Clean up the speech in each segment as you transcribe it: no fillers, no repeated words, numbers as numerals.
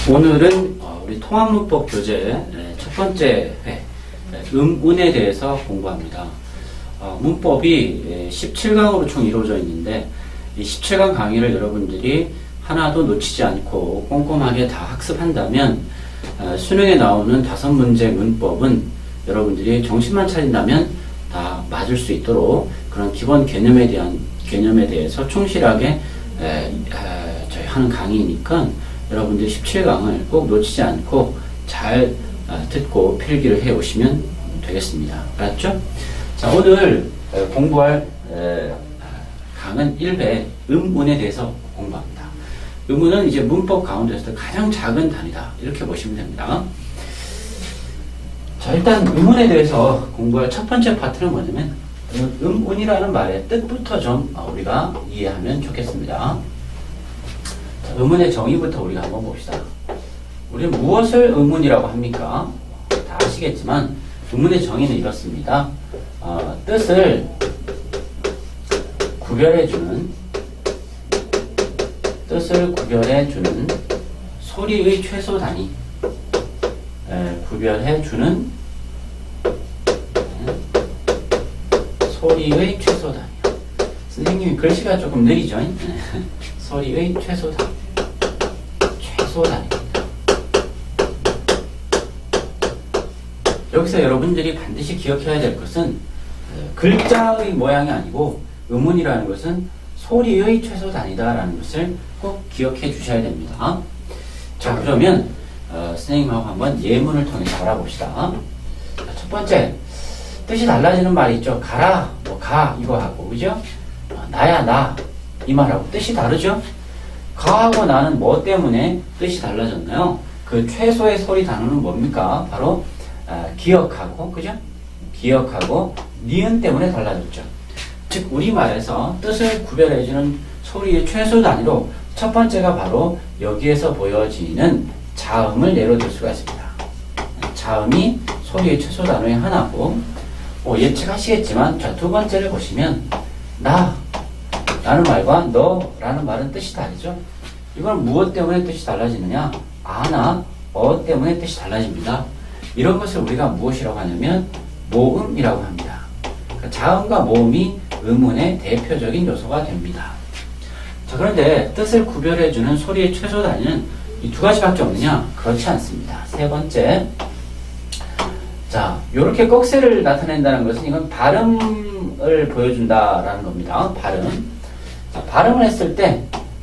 오늘은 우리 통합문법 교재 첫 번째 회 음운에 대해서 공부합니다. 문법이 17강으로 총 이루어져 있는데 이 17강 강의를 여러분들이 하나도 놓치지 않고 꼼꼼하게 다 학습한다면 수능에 나오는 5문제 문법은 여러분들이 정신만 차린다면 다 맞을 수 있도록 그런 기본 개념에 대해서 충실하게 저희 하는 강의니까 여러분들이 17강을 꼭 놓치지 않고 잘 듣고 필기를 해 오시면 되겠습니다. 알았죠? 자, 오늘 공부할 강은 1회 음운에 대해서 공부합니다. 음운은 이제 문법 가운데서 가장 작은 단위다. 이렇게 보시면 됩니다. 자, 일단 음운에 대해서 공부할 첫 번째 파트는 뭐냐면 음운이라는 말의 뜻부터 좀 우리가 이해하면 좋겠습니다. 자, 음운의 정의부터 우리가 한번 봅시다. 우리는 무엇을 음운이라고 합니까? 다 아시겠지만 음운의 정의는 이렇습니다. 뜻을 구별해주는 소리의 최소 단위, 구별해주는 소리의 최소 단위. 선생님이 글씨가 조금 느리죠? 소리의 최소 단위. 최소 단위입니다. 여기서 여러분들이 반드시 기억해야 될 것은 글자의 모양이 아니고 음운이라는 것은 소리의 최소 단위다라는 것을 꼭 기억해 주셔야 됩니다. 자, 그러면 선생님하고 한번 예문을 통해서 알아봅시다. 첫 번째, 뜻이 달라지는 말이 있죠. 가라, 가 이거 하고, 그죠? 나야 나 이 말하고 뜻이 다르죠? 가하고 나는 뭐 때문에 뜻이 달라졌나요? 그 최소의 소리 단어는 뭡니까? 바로 기억하고, 그죠? 기억하고 니은 때문에 달라졌죠. 즉 우리말에서 뜻을 구별해주는 소리의 최소 단위로 첫 번째가 바로 여기에서 보여지는 자음을 예로 들 수가 있습니다. 자음이 소리의 최소 단위의 하나고, 예측하시겠지만 자, 두 번째를 보시면 나라는 말과 너라는 말은 뜻이 다르죠. 이건 무엇 때문에 뜻이 달라지느냐? 아나 때문에 뜻이 달라집니다. 이런 것을 우리가 무엇이라고 하냐면 모음이라고 합니다. 그러니까 자음과 모음이 음운의 대표적인 요소가 됩니다. 자, 그런데 뜻을 구별해주는 소리의 최소 단위는 이 두 가지밖에 없느냐? 그렇지 않습니다. 세 번째, 자, 요렇게 꺽쇠를 나타낸다는 것은 이건 발음을 보여준다라는 겁니다. 발음. 자, 발음을 했을 때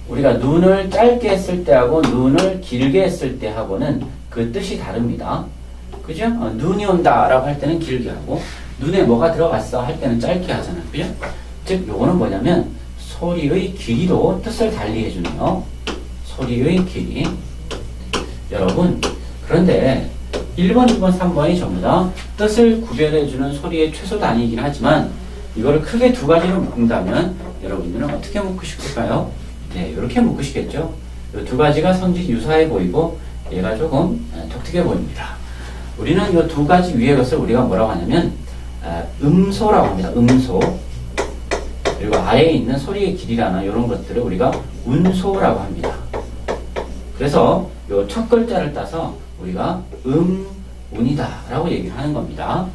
우리가 눈을 짧게 했을 때하고 눈을 길게 했을 때하고는 그 뜻이 다릅니다. 그죠? 눈이 온다 라고 할 때는 길게 하고 눈에 뭐가 들어갔어 할 때는 짧게 하잖아요. 그죠? 즉 요거는 뭐냐면 소리의 길이도 뜻을 달리 해주네요. 소리의 길이. 여러분, 그런데 1번, 2번, 3번이 전부 다 뜻을 구별해주는 소리의 최소 단위이긴 하지만 이거를 크게 두 가지로 묶는다면 여러분들은 어떻게 묶으실까요? 네, 이렇게 묶으시겠죠? 이 두 가지가 성질이 유사해 보이고 얘가 조금 독특해 보입니다. 우리는 이 두 가지 위의 것을 우리가 뭐라고 하냐면 음소라고 합니다. 음소. 그리고 아래에 있는 소리의 길이라나 이런 것들을 우리가 운소라고 합니다. 그래서 이 첫 글자를 따서 우리가 운이다 라고 얘기를 하는 겁니다.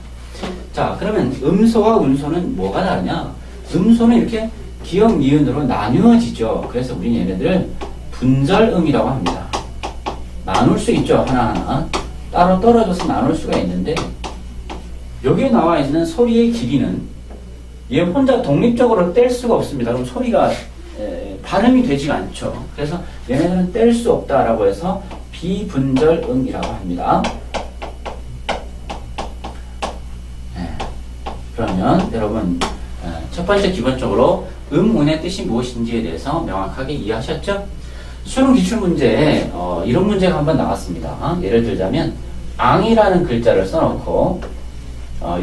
자, 그러면 음소와 운소는 뭐가 다르냐? 음소는 이렇게 기역, 니은으로 나누어지죠. 그래서 우리는 얘네들을 분절음이라고 합니다. 나눌 수 있죠. 하나하나. 따로 떨어져서 나눌 수가 있는데 여기에 나와 있는 소리의 길이는 얘 혼자 독립적으로 뗄 수가 없습니다. 그럼 소리가 발음이 되지가 않죠. 그래서 얘네들은 뗄 수 없다라고 해서 비분절음이라고 합니다. 그러면 여러분 첫 번째 기본적으로 음운의 뜻이 무엇인지에 대해서 명확하게 이해하셨죠? 수능 기출문제에 이런 문제가 한번 나왔습니다. 예를 들자면 앙이라는 글자를 써놓고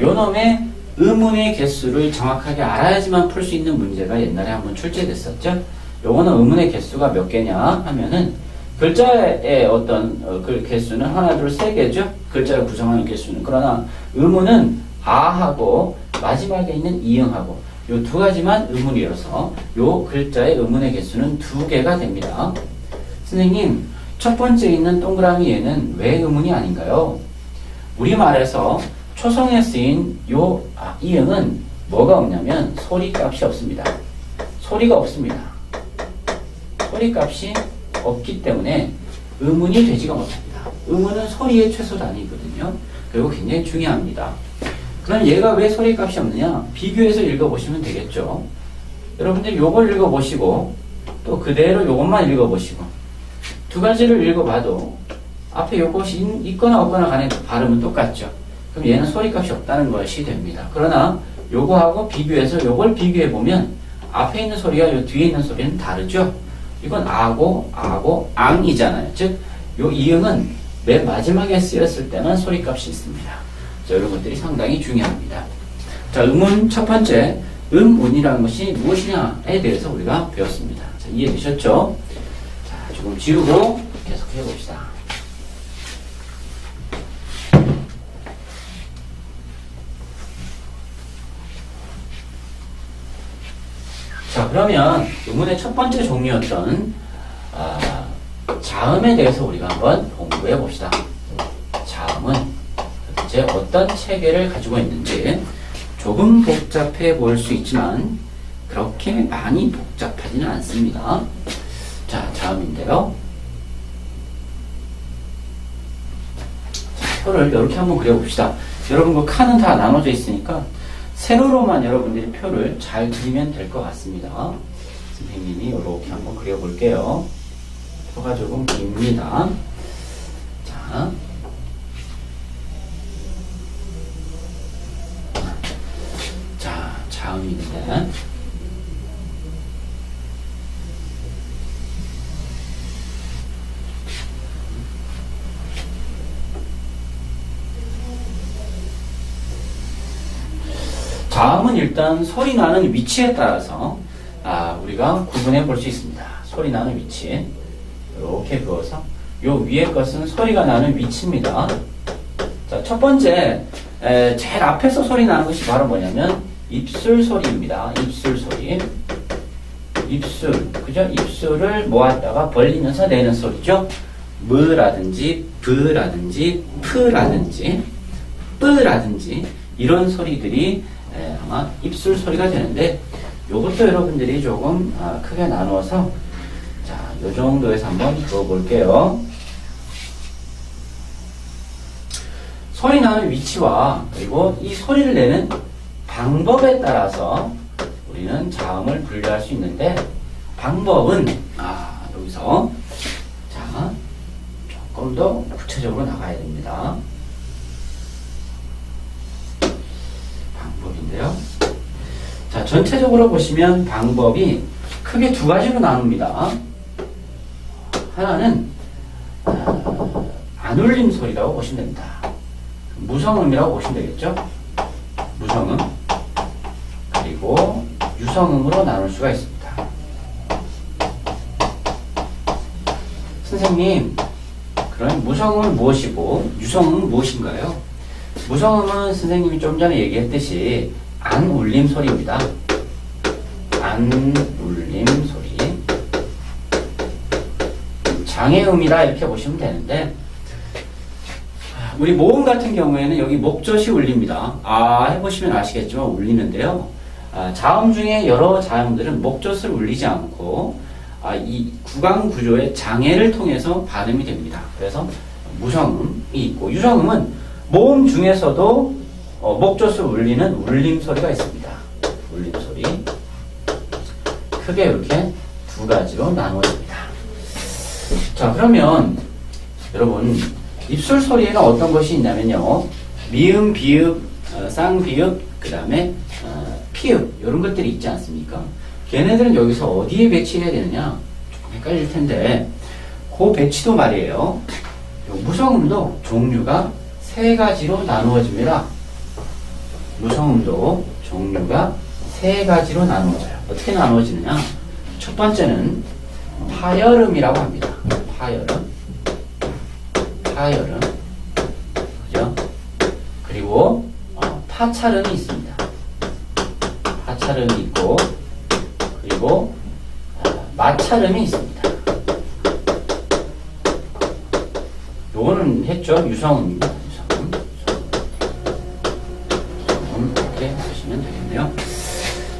요놈의 음운의 개수를 정확하게 알아야지만 풀 수 있는 문제가 옛날에 한번 출제됐었죠. 요거는 음운의 개수가 몇 개냐 하면은 글자의 어떤 그 개수는 하나, 둘, 세 개죠. 글자를 구성하는 개수는. 그러나 음운은 아하고 마지막에 있는 이응하고 요 두 가지만 음운이어서 요 글자의 음운의 개수는 2개가 됩니다. 선생님, 첫 번째 있는 동그라미 얘는 왜 음운이 아닌가요? 우리말에서 초성에 쓰인 요 이응은 뭐가 없냐면 소리값이 없습니다. 소리가 없습니다. 소리값이 없기 때문에 음운이 되지가 못합니다. 음운은 소리의 최소 단위거든요. 그리고 굉장히 중요합니다. 그럼 얘가 왜 소리값이 없느냐? 비교해서 읽어보시면 되겠죠. 여러분들이 요걸 읽어보시고 또 그대로 요것만 읽어보시고 두 가지를 읽어봐도 앞에 요것이 있거나 없거나 간에 발음은 똑같죠. 그럼 얘는 소리값이 없다는 것이 됩니다. 그러나 요거하고 비교해서 요걸 비교해보면 앞에 있는 소리와 요 뒤에 있는 소리는 다르죠. 이건 아고 앙이잖아요. 즉 요 이응은 맨 마지막에 쓰였을 때만 소리값이 있습니다. 자, 이런 것들이 상당히 중요합니다. 자, 음운 첫 번째 음운이라는 것이 무엇이냐에 대해서 우리가 배웠습니다. 자, 이해되셨죠? 자, 조금 지우고 계속 해봅시다. 자, 그러면 음운의 첫 번째 종류였던 자음에 대해서 우리가 한번 공부해 봅시다. 자음은 도대체 어떤 체계를 가지고 있는지 조금 복잡해 보일 수 있지만 그렇게 많이 복잡하지는 않습니다. 자, 자음인데요. 자, 표를 이렇게 한번 그려봅시다. 여러분 그 칸은 다 나눠져 있으니까 세로로만 여러분들이 표를 잘 그리면 될 것 같습니다. 선생님이 이렇게 한번 그려볼게요. 표가 조금 깁니다. 자, 자음인데 자음은 일단 소리 나는 위치에 따라서 우리가 구분해 볼 수 있습니다. 소리 나는 위치 이렇게 그어서 요 위에 것은 소리가 나는 위치입니다. 자, 첫 번째 제일 앞에서 소리 나는 것이 바로 뭐냐면 입술 소리입니다. 입술 소리. 입술, 그죠? 입술을 모았다가 벌리면서 내는 소리죠. 무라든지 브라든지 프라든지 뿌라든지 이런 소리들이 아마 입술 소리가 되는데 요것도 여러분들이 조금 크게 나누어서 자, 요 정도에서 한번 그어볼게요. 소리 나는 위치와 그리고 이 소리를 내는 방법에 따라서 우리는 자음을 분류할 수 있는데 방법은 여기서 자, 조금 더 구체적으로 나가야 됩니다. 방법인데요. 자, 전체적으로 보시면 방법이 크게 두 가지로 나눕니다. 하나는 안 울림 소리라고 보시면 됩니다. 무성음이라고 보시면 되겠죠. 무성음 그리고 유성음으로 나눌 수가 있습니다. 선생님, 그럼 무성음은 무엇이고 유성음은 무엇인가요? 무성음은 선생님이 좀 전에 얘기했듯이 안 울림 소리입니다. 안 울림 소리. 장애음이다 이렇게 보시면 되는데 우리 모음 같은 경우에는 여기 목젖이 울립니다. 해보시면 아시겠지만 울리는데요. 자음 중에 여러 자음들은 목젖을 울리지 않고 이 구강 구조의 장애를 통해서 발음이 됩니다. 그래서 무성음이 있고 유성음은 모음 중에서도 목젖을 울리는 울림 소리가 있습니다. 울림 소리. 크게 이렇게 두 가지로 나누어집니다. 자, 그러면 여러분 입술 소리에는 어떤 것이 있냐면요. 미음, 비읍, 쌍비읍, 그 다음에 피읍 이런 것들이 있지 않습니까? 걔네들은 여기서 어디에 배치해야 되느냐? 조금 헷갈릴 텐데 그 배치도 말이에요. 무성음도 종류가 세 가지로 나누어집니다. 무성음도 종류가 세 가지로 나누어져요. 어떻게 나누어지느냐? 첫 번째는 파열음이라고 합니다. 파열음. 그죠? 그리고 파찰음이 있습니다. 파찰음이 있고 그리고 마찰음이 있습니다. 요거는 했죠. 유성음입니다. 유성음 이렇게 쓰시면 되겠네요.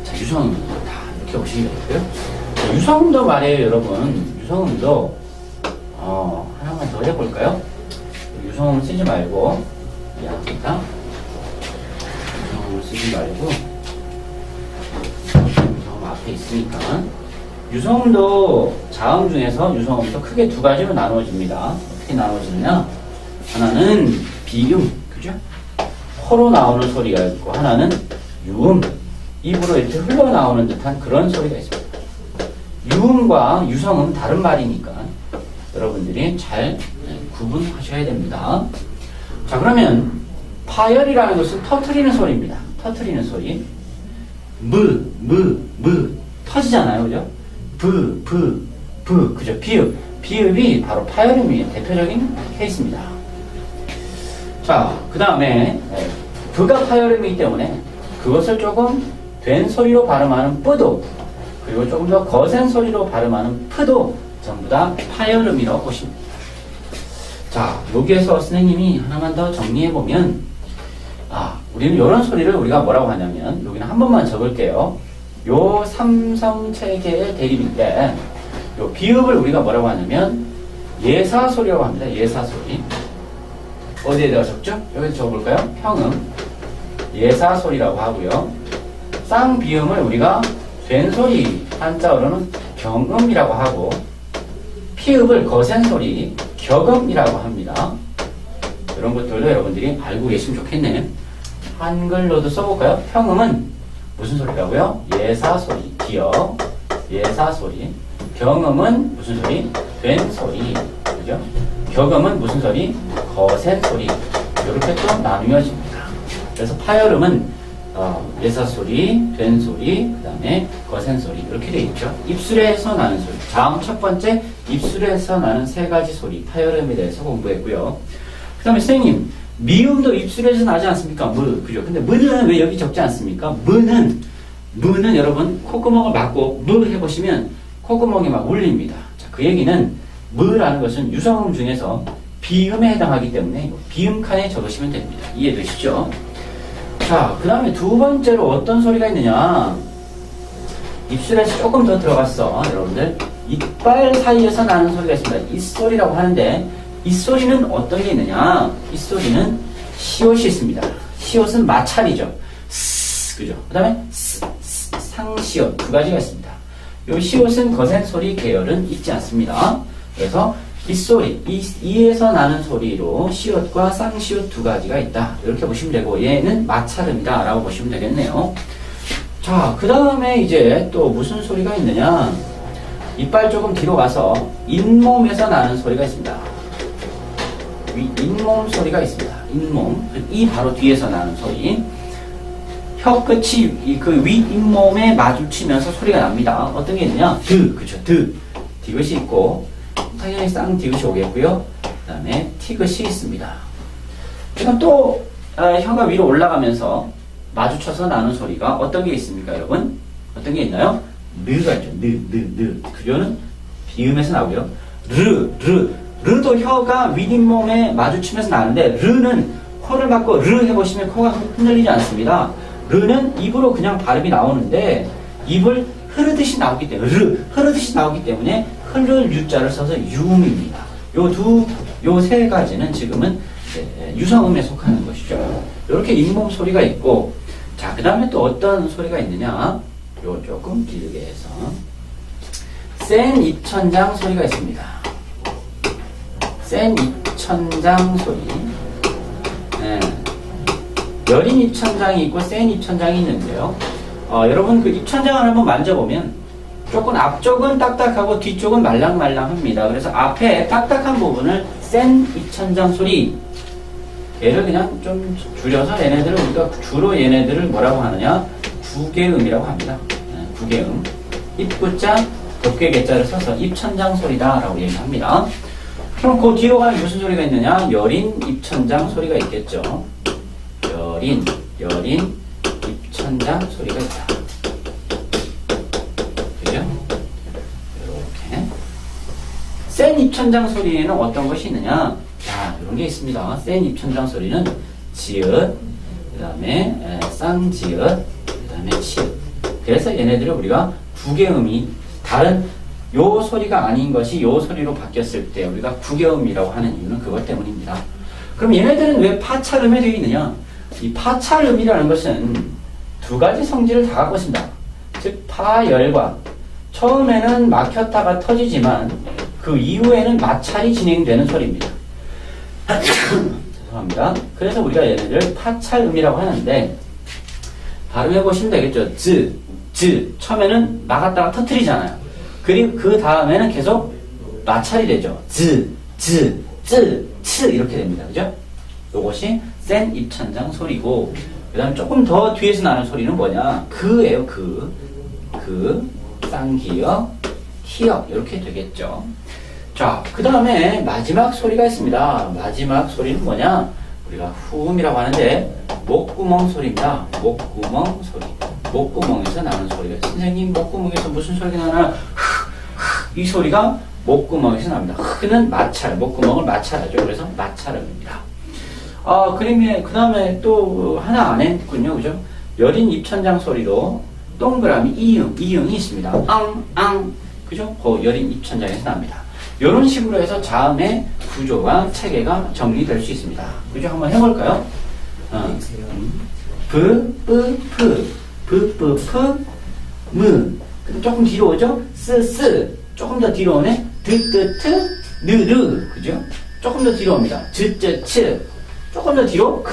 자, 유성음 다 이렇게 오시면 되고요. 자, 유성음도 말이에요, 여러분. 유성음도 하나만 더 해볼까요? 유성음 쓰지 말고 미안합니다. 유성음을 쓰지 말고 유성음 앞에 있으니까 유성음도 자음 중에서 유성음도 크게 두 가지로 나누어집니다. 어떻게 나누어지느냐? 하나는 비음, 그죠? 코로 나오는 소리가 있고 하나는 유음, 입으로 이렇게 흘러나오는 듯한 그런 소리가 있습니다. 유음과 유성음 다른 말이니까 여러분들이 잘 구분하셔야 됩니다. 자, 그러면 파열이라는 것은 터트리는 소리입니다. 터트리는 소리. 터지잖아요, 그죠? 그죠? 비읍이 바로 파열음이 대표적인 케이스입니다. 자, 그 다음에 그가 파열음이기 때문에 그것을 조금 된 소리로 발음하는 뿌도, 그리고 조금 더 거센 소리로 발음하는 프도 전부 다 파열음이라고 보십니다. 자, 여기에서 선생님이 하나만 더 정리해보면, 우리는 이런 소리를 우리가 뭐라고 하냐면, 여기는 한 번만 적을게요. 요 삼성체계의 대립인데, 요 비읍을 우리가 뭐라고 하냐면, 예사소리라고 합니다. 예사소리. 어디에다가 적죠? 여기서 적어볼까요? 평음. 예사소리라고 하고요. 쌍비음을 우리가 된소리, 한자어로는 경음이라고 하고, 피읍을 거센 소리, 격음이라고 합니다. 이런 것들도 여러분들이 알고 계시면 좋겠네. 한글로도 써볼까요? 평음은 무슨 소리라고요? 예사소리, 기역, 예사소리. 경음은 무슨 소리? 된 소리. 그죠? 격음은 무슨 소리? 거센 소리. 이렇게 또 나누어집니다. 그래서 파열음은 예사소리, 된 소리, 그 다음에 거센 소리 이렇게 되어 있죠. 입술에서 나는 소리. 다음 첫 번째 입술에서 나는 세 가지 소리, 파열음에 대해서 공부했고요. 그 다음에 선생님, 미음도 입술에서 나지 않습니까? 그죠? 근데 무는 왜 여기 적지 않습니까? 무는 여러분 콧구멍을 막고 무 해보시면 콧구멍이 막 울립니다. 자, 그 얘기는 무라는 것은 유성음 중에서 비음에 해당하기 때문에 비음 칸에 적으시면 됩니다. 이해되시죠? 자, 그 다음에 두 번째로 어떤 소리가 있느냐? 입술에서 조금 더 들어갔어. 여러분들, 이빨 사이에서 나는 소리가 있습니다. 이소리라고 하는데, 이 소리는 어떤 게 있느냐? 이 소리는 시옷이 있습니다. 시옷은 마찰이죠. 그죠? 그 다음에 상시옷 두 가지가 있습니다. 이 시옷은 거센 소리 계열은 있지 않습니다. 그래서 이 소리, 이에서 나는 소리로 시옷과 쌍시옷 두 가지가 있다. 이렇게 보시면 되고, 얘는 마찰음이다. 라고 보시면 되겠네요. 자, 그 다음에 이제 또 무슨 소리가 있느냐. 이빨 조금 뒤로 가서 잇몸에서 나는 소리가 있습니다. 잇몸 소리가 있습니다. 잇몸. 이 바로 뒤에서 나는 소리. 혀 끝이 그 윗잇몸에 마주치면서 소리가 납니다. 어떤 게 있느냐. 그쵸. 디귿이 있고, 당연히 쌍디귿이 오겠고요. 그 다음에 티귿이 있습니다. 그럼 또 혀가 위로 올라가면서 마주쳐서 나는 소리가 어떤 게 있습니까, 여러분? 어떤 게 있나요? 느가 있죠. 그거는 비음에서 나오고요. 르도 혀가 윗잇몸에 마주치면서 나는데, 르는 코를 막고 르 해보시면 코가 흔들리지 않습니다. 르는 입으로 그냥 발음이 나오는데, 입을 흐르듯이 나오기 때문에, 흐르듯이 나오기 때문에 흐를 유자를 써서 유음입니다. 요 세 가지는 지금은 유성음에 속하는 것이죠. 이렇게 잇몸 소리가 있고, 자, 그 다음에 또 어떤 소리가 있느냐? 요 조금 길게 해서 센 입천장 소리가 있습니다. 센 입천장 소리. 여린 입천장이 있고 센 입천장이 있는데요. 여러분 그 입천장을 한번 만져보면 조금 앞쪽은 딱딱하고 뒤쪽은 말랑말랑합니다. 그래서 앞에 딱딱한 부분을 센 입천장 소리, 얘를 그냥 좀 줄여서 얘네들을 우리가 주로 얘네들을 뭐라고 하느냐, 구개음이라고 합니다. 구개음. 입구자 덮개개자를 써서 입천장 소리다 라고 얘기합니다. 그럼 그 뒤로 가면 무슨 소리가 있느냐, 여린 입천장 소리가 있겠죠. 여린 입천장 소리가 있다. 그죠? 이렇게 센 입천장 소리에는 어떤 것이 있느냐? 자, 이런 게 있습니다. 센 입천장 소리는 지읒, 그 다음에 쌍지읒, 그 다음에 치읒. 그래서 얘네들을 우리가 구개음이 다른 요 소리가 아닌 것이 요 소리로 바뀌었을 때 우리가 구개음이라고 하는 이유는 그것 때문입니다. 그럼 얘네들은 왜 파찰음에 되어 있느냐? 이 파찰음이라는 것은 두 가지 성질을 다 갖고 있습니다. 즉 파열과 처음에는 막혔다가 터지지만 그 이후에는 마찰이 진행되는 소리입니다. 죄송합니다. 그래서 우리가 얘네들 파찰음이라고 하는데 발음해 보시면 되겠죠. 처음에는 막았다가 터뜨리잖아요. 그리고 그 다음에는 계속 마찰이 되죠. 이렇게 됩니다. 그죠? 이것이 센 입천장 소리고, 그 다음에 조금 더 뒤에서 나는 소리는 뭐냐? 그예요, 쌍기역, 키역, 이렇게 되겠죠. 자, 그 다음에 마지막 소리가 있습니다. 마지막 소리는 뭐냐? 우리가 후음이라고 하는데, 목구멍 소리입니다. 목구멍 소리. 목구멍에서 나는 소리가, 선생님, 목구멍에서 무슨 소리가 나나? 이 소리가 목구멍에서 납니다. 흑은 마찰, 목구멍을 마찰하죠. 그래서 마찰음입니다. 그 다음에 또 하나 안 했군요. 그죠? 여린 입천장 소리로 동그라미 이응이 있습니다. 그죠? 그 여린 입천장에서 납니다. 이런 식으로 해서 자음의 구조와 체계가 정리될 수 있습니다. 그죠? 한번 해볼까요? 무. 조금 뒤로 오죠? 조금 더 뒤로 오네? 그죠? 조금 더 뒤로 옵니다. 조금 더 뒤로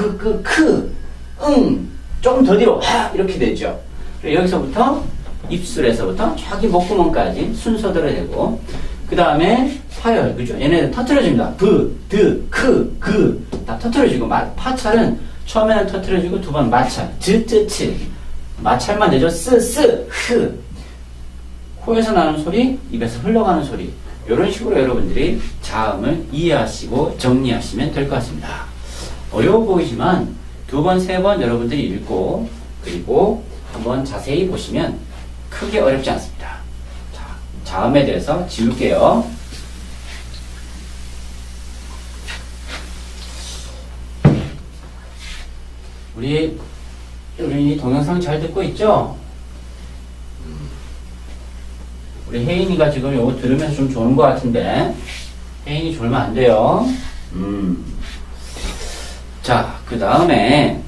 조금 더 뒤로 이렇게 되죠. 여기서부터 입술에서부터 저기 목구멍까지 순서대로 되고, 그 다음에 파열, 그죠? 얘네들 터트려집니다. 다 터트려지고, 파찰은 처음에는 터트려지고 두 번 마찰, 마찰만 되죠. 코에서 나는 소리, 입에서 흘러가는 소리. 이런 식으로 여러분들이 자음을 이해하시고 정리하시면 될 것 같습니다. 어려워 보이지만 두 번, 세 번 여러분들이 읽고 그리고 한번 자세히 보시면 크게 어렵지 않습니다. 자, 자음에 대해서 지울게요. 우리 동영상 잘 듣고 있죠? 우리 혜인이가 지금 이거 들으면서 좀 좋은 것 같은데, 혜인이 졸면 안 돼요. 자, 그 다음에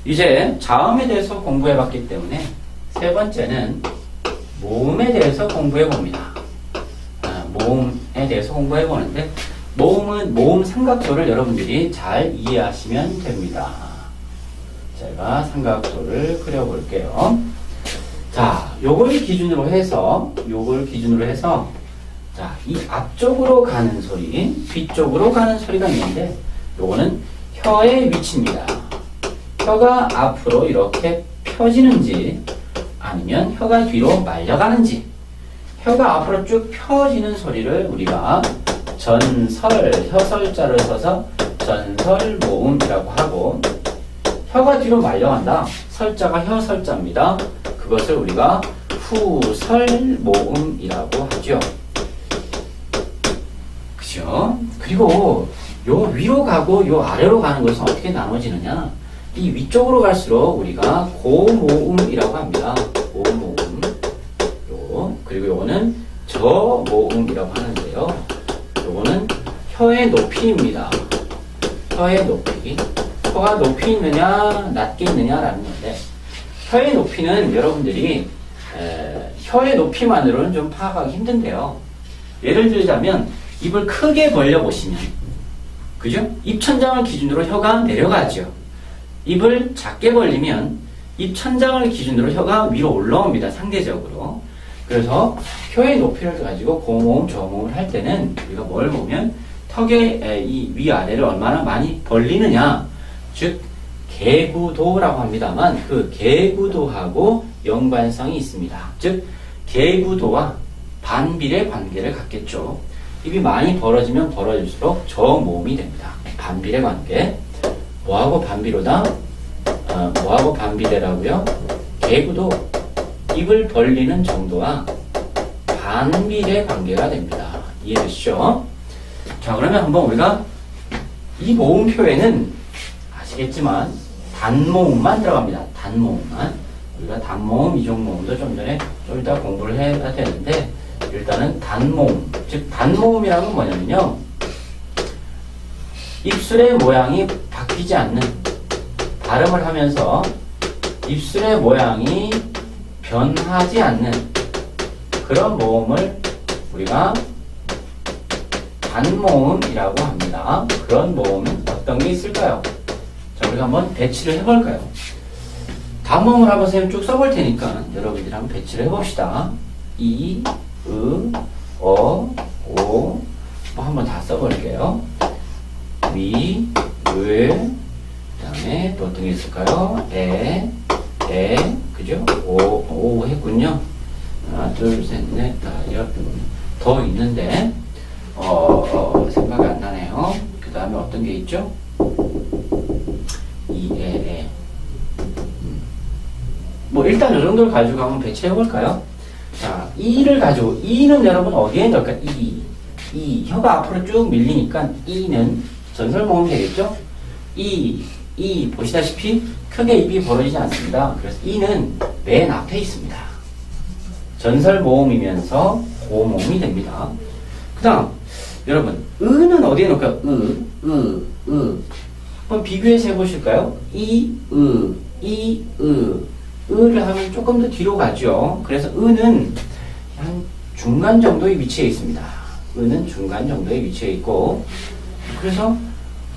이제 자음에 대해서 공부해 봤기 때문에 세 번째는 모음에 대해서 공부해 봅니다. 모음에 대해서 공부해 보는데, 모음 삼각도를 여러분들이 잘 이해하시면 됩니다. 제가 삼각도를 그려볼게요. 자, 요걸 기준으로 해서, 자, 이 앞쪽으로 가는 소리, 뒤쪽으로 가는 소리가 있는데, 요거는 혀의 위치입니다. 혀가 앞으로 이렇게 펴지는지, 아니면 혀가 뒤로 말려가는지, 혀가 앞으로 쭉 펴지는 소리를 우리가 혀설자를 써서 전설모음이라고 하고, 혀가 뒤로 말려간다. 설자가 혀설자입니다. 그것을 우리가 후설모음이라고 하죠. 그죠? 그리고 요 위로 가고 요 아래로 가는 것은 어떻게 나눠지느냐? 이 위쪽으로 갈수록 우리가 고모음이라고 합니다. 고모음. 그리고 요거는 저모음이라고 하는데요. 요거는 혀의 높이입니다. 혀의 높이. 혀가 높이 있느냐, 낮게 있느냐라는 건데, 혀의 높이는 여러분들이 혀의 높이만으로는 좀 파악하기 힘든데요. 예를 들자면 입을 크게 벌려보시면, 그죠? 입천장을 기준으로 혀가 내려가죠. 입을 작게 벌리면 입천장을 기준으로 혀가 위로 올라옵니다. 상대적으로. 그래서 혀의 높이를 가지고 고모음, 저모음을 할 때는 우리가 뭘 보면 턱의 이 위아래를 얼마나 많이 벌리느냐, 즉 개구도라고 합니다만 그 개구도하고 연관성이 있습니다. 즉 개구도와 반비례 관계를 갖겠죠. 입이 많이 벌어지면 벌어질수록 저모음이 됩니다. 반비례 관계. 뭐하고 반비례다? 뭐하고 반비례라고요? 개구도 입을 벌리는 정도와 반비례 관계가 됩니다. 이해되시죠? 자, 그러면 한번 우리가 이 모음표에는 아시겠지만 단모음만 들어갑니다. 단모음만. 우리가 단모음, 이중모음도 좀 전에 좀 이따 공부를 해야 되는데 일단은 단모음. 즉 단모음이라는 건 뭐냐면요. 입술의 모양이 바뀌지 않는, 발음을 하면서 입술의 모양이 변하지 않는 그런 모음을 우리가 단모음이라고 합니다. 그런 모음은 어떤 게 있을까요? 자, 우리가 한번 배치를 해볼까요? 단모음을 한번 선생님 쭉 써볼 테니까 여러분들이 한번 배치를 해봅시다. 이, 으, 어, 오, 한번 다 써볼게요. 위, 을, 그 다음에 또 어떤 게 있을까요? 에, 그죠? 오 했군요. 하나, 둘, 셋, 넷, 다, 더 있는데, 생각이 안 나네요. 그 다음에 어떤 게 있죠? 이, 에. 뭐, 일단 이 정도를 가지고 한번 배치해볼까요? 자, 이를 가지고, 이는 여러분 어디에 넣을까요? 이. 혀가 앞으로 쭉 밀리니까, 이는 전설모음 되겠죠? 이, 보시다시피 크게 입이 벌어지지 않습니다. 그래서 이는 맨 앞에 있습니다. 전설모음이면서 고모음이 됩니다. 그 다음, 여러분, 으는 어디에 놓을까요? 한번 비교해서 해보실까요? 으를 하면 조금 더 뒤로 가죠. 그래서 으는 한 중간 정도의 위치에 있습니다. 으는 중간 정도에 위치해 있고, 그래서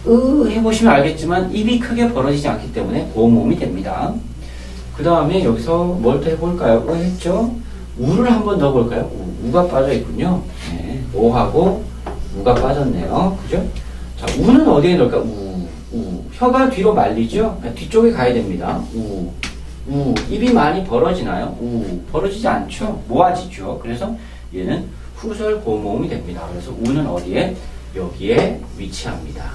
해보시면 알겠지만 입이 크게 벌어지지 않기 때문에 고모음이 됩니다. 그 다음에 여기서 뭘 또 해볼까요? 했죠? 우를 한번 넣어볼까요? 우가 빠져 있군요. 네, 오하고 우가 빠졌네요. 그죠? 자, 우는 어디에 넣을까? 혀가 뒤로 말리죠? 그러니까 뒤쪽에 가야 됩니다. 입이 많이 벌어지나요? 벌어지지 않죠? 모아지죠? 그래서 얘는 후설 고모음이 됩니다. 그래서 우는 어디에? 여기에 위치합니다.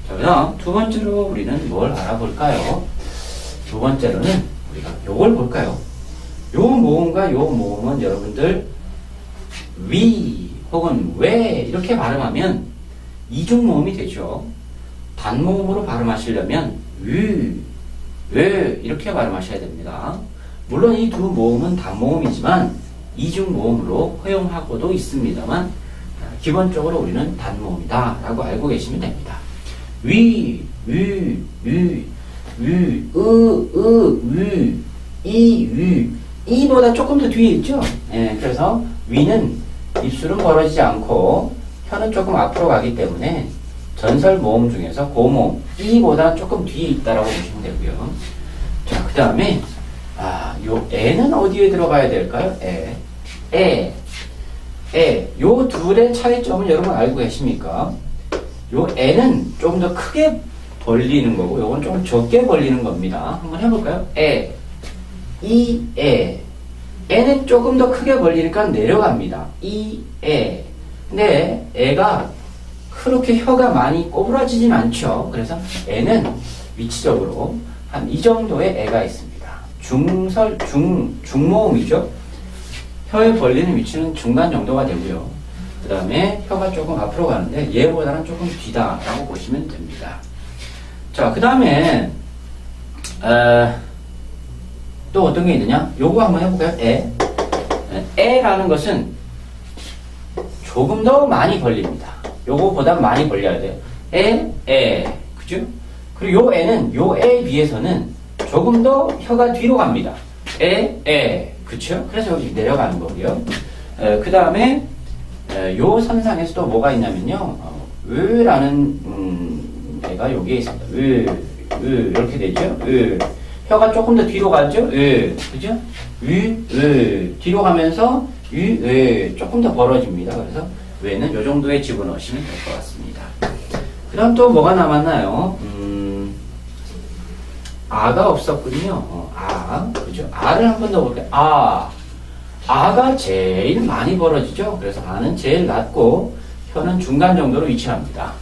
자, 그 다음 두 번째로 우리는 뭘 알아볼까요? 두 번째로는 우리가 요걸 볼까요? 요 모음과 요 모음은 여러분들 위 혹은 왜 이렇게 발음하면 이중모음이 되죠. 단모음으로 발음하시려면 왜 이렇게 발음하셔야 됩니다. 물론 이 두 모음은 단모음이지만 이중모음으로 허용하고도 있습니다만 기본적으로 우리는 단모음이다 라고 알고 계시면 됩니다. 이보다 조금 더 뒤에 있죠? 예, 그래서 위는 입술은 벌어지지 않고 혀는 조금 앞으로 가기 때문에 전설 모음 중에서 고모음 이보다 조금 뒤에 있다라고 보시면 되고요. 자, 그 다음에 요 에는 어디에 들어가야 될까요? 요 둘의 차이점은 여러분 알고 계십니까? 요 에는 좀 더 크게 벌리는 거고 요건 좀 적게 벌리는 겁니다. 한번 해볼까요? 에는 조금 더 크게 벌리니까 내려갑니다. 근데 애가 그렇게 혀가 많이 꼬부라지진 않죠. 그래서 애는 위치적으로 한 이 정도의 애가 있습니다. 중모음이죠. 혀에 벌리는 위치는 중간 정도가 되고요. 그 다음에 혀가 조금 앞으로 가는데 얘보다는 조금 뒤다라고 보시면 됩니다. 자, 그 다음에 또 어떤 게 있느냐? 요거 한번 해볼까요? 에라는 것은 조금 더 많이 벌립니다. 요거보다 많이 벌려야 돼요. 그죠? 그리고 요 에는 요 에에 비해서는 조금 더 혀가 뒤로 갑니다. 그쵸? 그래서 여기 내려가는 거고요. 그 다음에 요 선상에서 또 뭐가 있냐면요. 으라는 애가 여기에 있습니다. 이렇게 되죠? 혀가 조금 더 뒤로 가죠? 그죠? 뒤로 가면서 조금 더 벌어집니다. 그래서 외는 요 정도에 집어넣으시면 될 것 같습니다. 그 다음 또 뭐가 남았나요? 아가 없었군요. 그죠? 아를 한 번 더 볼게요. 아가 제일 많이 벌어지죠? 그래서 아는 제일 낮고 혀는 중간 정도로 위치합니다.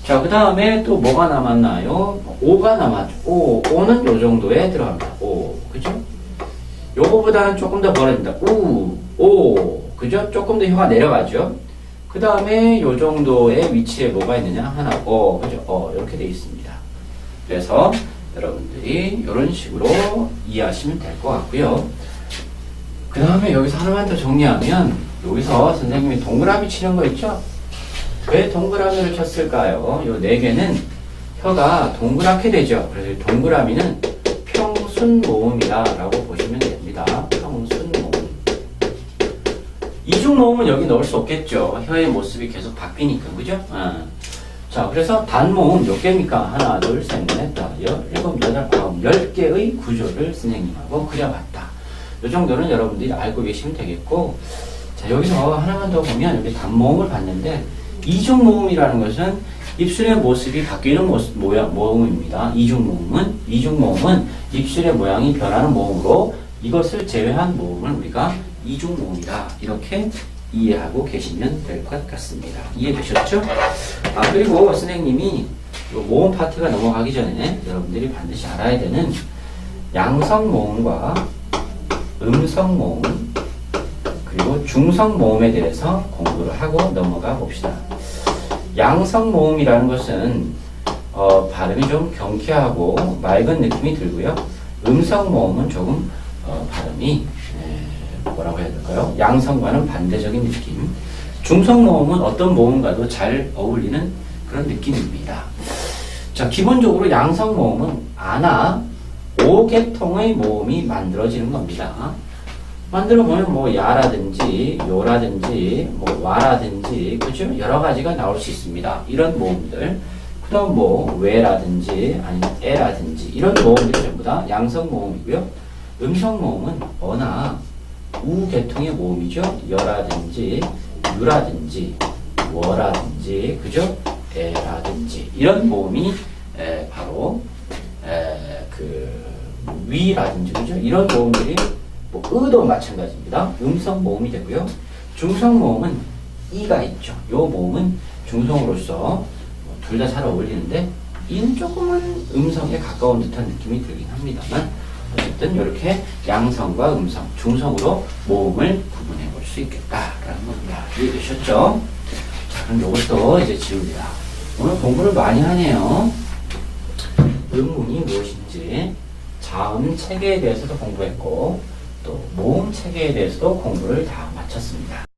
자, 그 다음에 또 뭐가 남았나요? 오가 남았죠. 오는 요 정도에 들어갑니다. 그죠? 요거보다는 조금 더 벌어집니다. 그죠? 조금 더 혀가 내려가죠. 그 다음에 요 정도의 위치에 뭐가 있느냐? 하나고, 그죠? 이렇게 돼 있습니다. 그래서 여러분들이 이런 식으로 이해하시면 될 것 같고요. 그 다음에 여기서 하나만 더 정리하면, 여기서 선생님이 동그라미 치는 거 있죠? 왜 동그라미를 쳤을까요? 요 네 개는 혀가 동그랗게 되죠. 그래서 동그라미는 평순 모음이다라고 보시면 됩니다. 평순 모음. 이중 모음은 여기 넣을 수 없겠죠. 혀의 모습이 계속 바뀌니까, 그죠? 자, 그래서 단모음 몇 개입니까? 하나, 둘, 셋, 넷, 다섯, 일곱, 여덟, 아홉, 10개의 구조를 선생님하고 그려봤다. 이 정도는 여러분들이 알고 계시면 되겠고, 자, 여기서 하나만 더 보면 여기 단모음을 봤는데, 이중 모음이라는 것은 입술의 모습이 바뀌는 모음입니다. 이중 모음은 입술의 모양이 변하는 모음으로 이것을 제외한 모음을 우리가 이중 모음이다. 이렇게 이해하고 계시면 될 것 같습니다. 이해되셨죠? 그리고 선생님이 모음 파트가 넘어가기 전에 여러분들이 반드시 알아야 되는 양성 모음과 음성 모음 그리고 중성 모음에 대해서 공부를 하고 넘어가 봅시다. 양성 모음이라는 것은 발음이 좀 경쾌하고 맑은 느낌이 들고요. 음성 모음은 조금 발음이 뭐라고 해야 될까요? 양성과는 반대적인 느낌. 중성 모음은 어떤 모음과도 잘 어울리는 그런 느낌입니다. 자, 기본적으로 양성 모음은 아나 5계통의 모음이 만들어지는 겁니다. 만들어 보면 뭐 야라든지 요라든지 뭐 와라든지 그죠? 여러 가지가 나올 수 있습니다. 이런 모음들. 그다음 뭐 왜라든지 아니면 에라든지 이런 모음들이 전부 다 양성 모음이고요. 음성 모음은 어나 우 계통의 모음이죠. 여라든지 유라든지 워라든지 그죠? 에라든지 이런 모음이 바로 그 위라든지 그죠? 이런 모음들이 뭐 의도 마찬가지입니다. 음성 모음이 되고요. 중성 모음은 이가 있죠. 요 모음은 중성으로서 둘 다 잘 어울리는데 이는 조금은 음성에 가까운 듯한 느낌이 들긴 합니다만 어쨌든 이렇게 양성과 음성, 중성으로 모음을 구분해 볼 수 있겠다라는 겁니다. 이해되셨죠? 자, 그럼 이것도 이제 지웁니다. 오늘 공부를 많이 하네요. 음문이 무엇인지, 자음 체계에 대해서도 공부했고, 또 모음 체계에 대해서도 공부를 다 마쳤습니다.